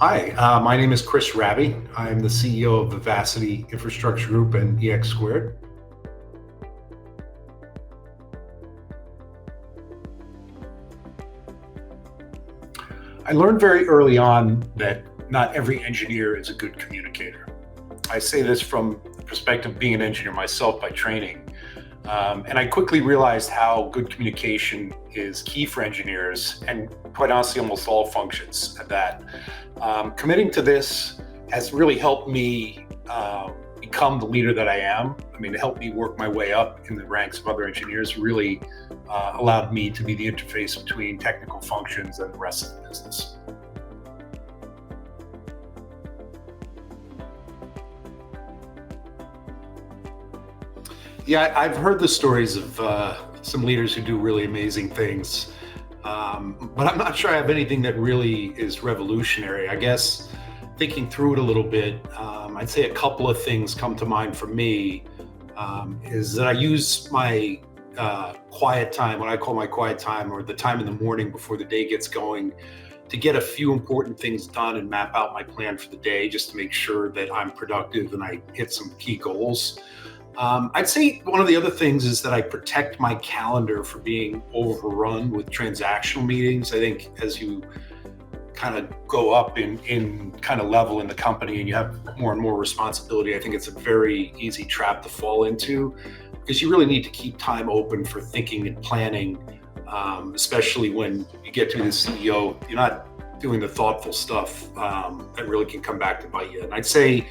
Hi, my name is Chris Rabii. I'm the CEO of Vivacity Infrastructure Group and eX². I learned very early on that not every engineer is a good communicator. I say this from the perspective of being an engineer myself by training. And I quickly realized how good communication is key for engineers and quite honestly, almost all functions at that. Committing to this has really helped me become the leader that I am. I mean, it helped me work my way up in the ranks of other engineers, really allowed me to be the interface between technical functions and the rest of the business. Yeah, I've heard the stories of some leaders who do really amazing things, but I'm not sure I have anything that really is revolutionary. I guess thinking through it a little bit, I'd say a couple of things come to mind for me. Is that I use my quiet time, what I call my quiet time, or the time in the morning before the day gets going, to get a few important things done and map out my plan for the day just to make sure that I'm productive and I hit some key goals. I'd say one of the other things is that I protect my calendar from being overrun with transactional meetings. I think as you kind of go up in kind of level in the company and you have more and more responsibility, I think it's a very easy trap to fall into because you really need to keep time open for thinking and planning, especially when you get to be the CEO. You're not doing the thoughtful stuff that really can come back to bite you. And I'd say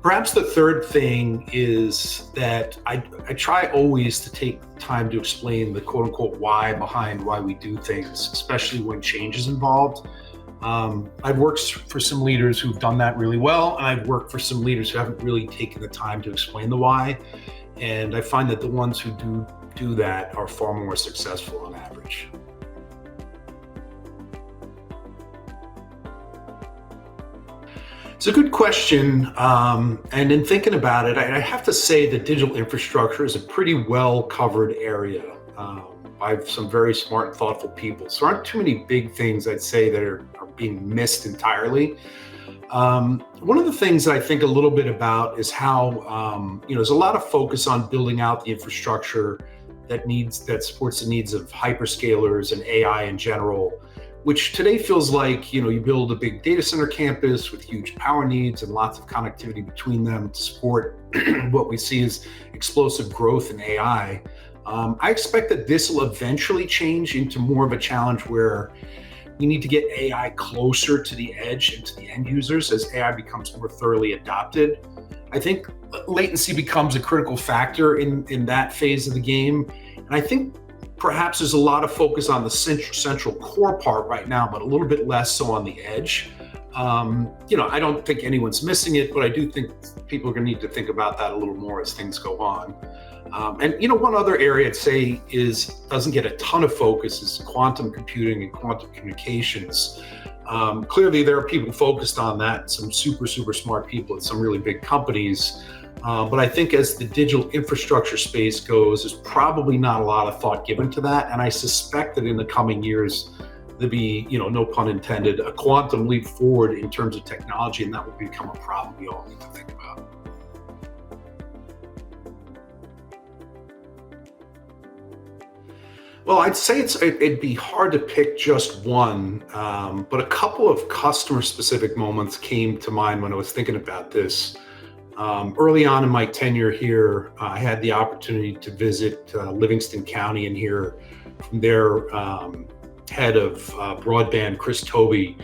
perhaps the third thing is that I try always to take time to explain the quote unquote why behind why we do things, especially when change is involved. I've worked for some leaders who've done that really well, and I've worked for some leaders who haven't really taken the time to explain the why. And I find that the ones who do that are far more successful on average. It's a good question. And in thinking about it, I have to say that digital infrastructure is a pretty well covered area by some very smart and thoughtful people. So there aren't too many big things I'd say that are being missed entirely. One of the things I think a little bit about is how, there's a lot of focus on building out the infrastructure that supports the needs of hyperscalers and AI in general, which today feels like, you build a big data center campus with huge power needs and lots of connectivity between them to support what we see as explosive growth in AI. I expect that this will eventually change into more of a challenge where we need to get AI closer to the edge and to the end users as AI becomes more thoroughly adopted. I think latency becomes a critical factor in that phase of the game. And I think perhaps there's a lot of focus on the central core part right now, but a little bit less so on the edge. I don't think anyone's missing it, but I do think people are going to need to think about that a little more as things go on. One other area I'd say doesn't get a ton of focus is quantum computing and quantum communications. Clearly, there are people focused on that, some super smart people at some really big companies. But I think as the digital infrastructure space goes, there's probably not a lot of thought given to that. And I suspect that in the coming years, there'll be, no pun intended, a quantum leap forward in terms of technology, and that will become a problem we all need to think about. Well, I'd say it'd be hard to pick just one, but a couple of customer-specific moments came to mind when I was thinking about this. Early on in my tenure here, I had the opportunity to visit Livingston County and hear from their head of broadband, Chris Toby,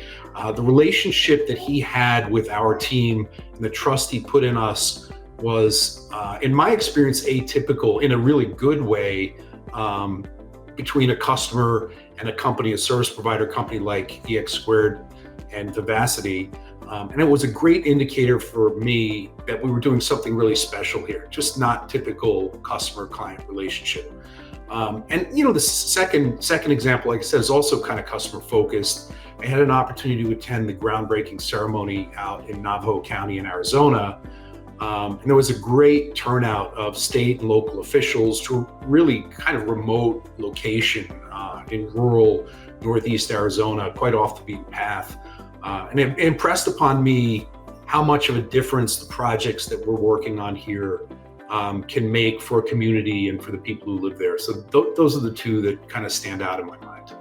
the relationship that he had with our team and the trust he put in us was, in my experience, atypical in a really good way between a customer and a service provider company like eX² and Vivacity. And it was a great indicator for me that we were doing something really special here, just not typical customer-client relationship. The second example, like I said, is also kind of customer focused. I had an opportunity to attend the groundbreaking ceremony out in Navajo County in Arizona. And there was a great turnout of state and local officials to a really kind of remote location in rural Northeast Arizona, quite off the beaten path. And it impressed upon me how much of a difference the projects that we're working on here can make for a community and for the people who live there. So those are the two that kind of stand out in my mind.